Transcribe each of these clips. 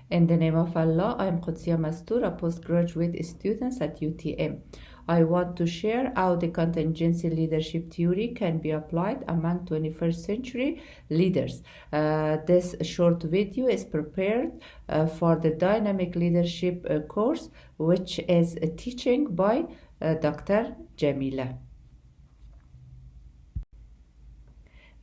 In the name of Allah, I am Qudsiya Mastour, a postgraduate student at UTM. I want to share how the contingency leadership theory can be applied among 21st century leaders. This short video is prepared for the Dynamic Leadership course, which is a teaching by Dr. Jamila.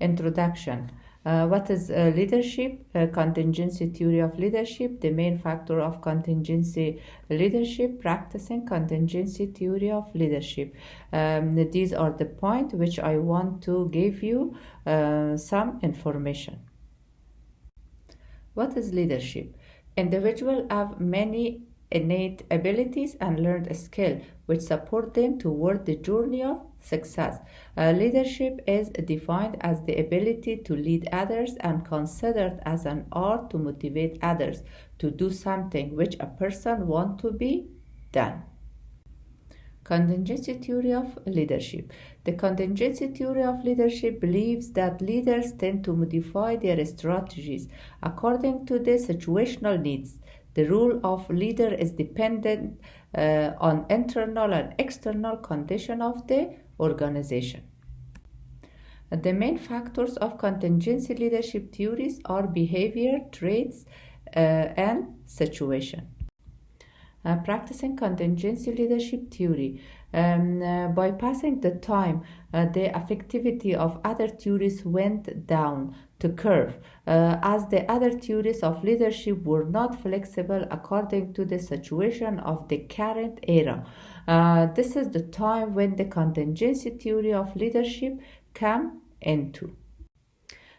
Introduction. What is leadership? Contingency theory of leadership, the main factor of contingency leadership, practicing contingency theory of leadership. These are the points which I want to give you some information. What is leadership? Individuals have many innate abilities and learned skills which support them toward the journey of success. Leadership is defined as the ability to lead others and considered as an art to motivate others to do something which a person wants to be done. Contingency theory of leadership. The contingency theory of leadership believes that leaders tend to modify their strategies according to the situational needs. The role of leader is dependent on internal and external conditions of the organization. The main factors of contingency leadership theories are behavior, traits, and situation. Practicing contingency leadership theory. By passing the time, the effectivity of other theories went down to curve, as the other theories of leadership were not flexible according to the situation of the current era. This is the time when the contingency theory of leadership came into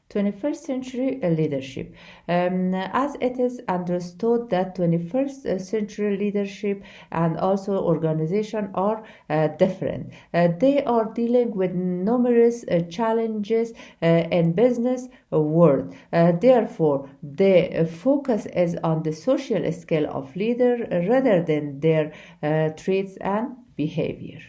21st century leadership. As it is understood that 21st century leadership and also organization are different. They are dealing with numerous challenges in business world. Therefore, the focus is on the social skill of leader rather than their traits and behavior.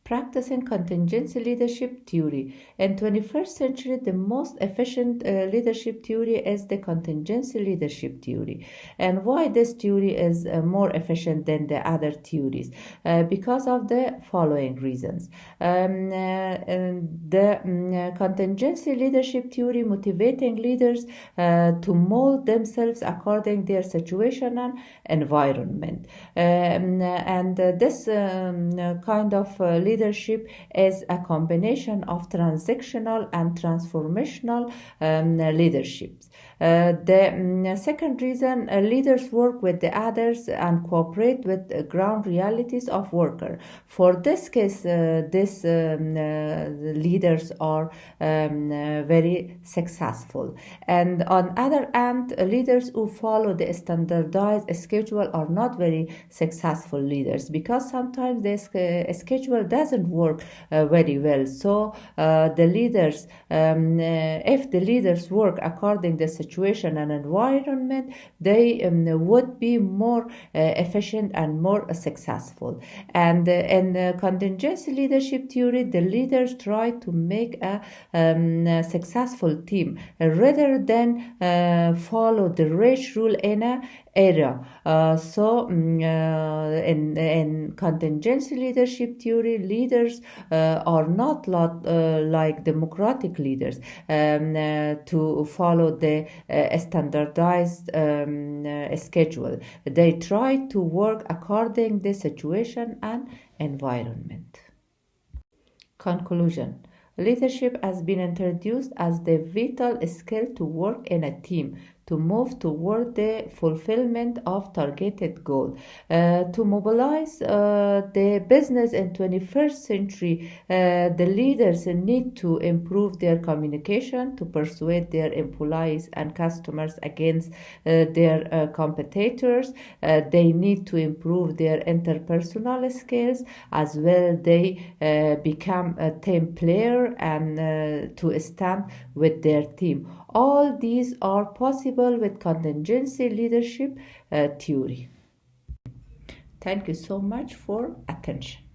Practicing contingency leadership theory. In 21st century, the most efficient leadership theory is the contingency leadership theory. And why this theory is more efficient than the other theories? Because of the following reasons. The contingency leadership theory motivating leaders to mold themselves according to their situation and environment. And this kind of leadership is a combination of transactional and transformational leaderships. The second reason, leaders work with the others and cooperate with the ground realities of worker. For this case, these leaders are very successful. And on other hand, leaders who follow the standardized schedule are not very successful leaders, because sometimes this schedule doesn't work very well. So the leaders, if the leaders work according to the situation and environment, they would be more efficient and more successful. And in contingency leadership theory, the leaders try to make a successful team rather than follow the race rule in a area. So in contingency leadership theory, leaders are not like democratic leaders to follow the standardized schedule. They try to work according to the situation and environment. Conclusion. Leadership has been introduced as the vital skill to work in a team, to move toward the fulfillment of targeted goal, to mobilize the business in 21st century. The leaders need to improve their communication to persuade their employees and customers against their competitors. They need to improve their interpersonal skills as well. They become a team player and to stand with their team. All these are possible with contingency leadership theory. Thank you so much for attention.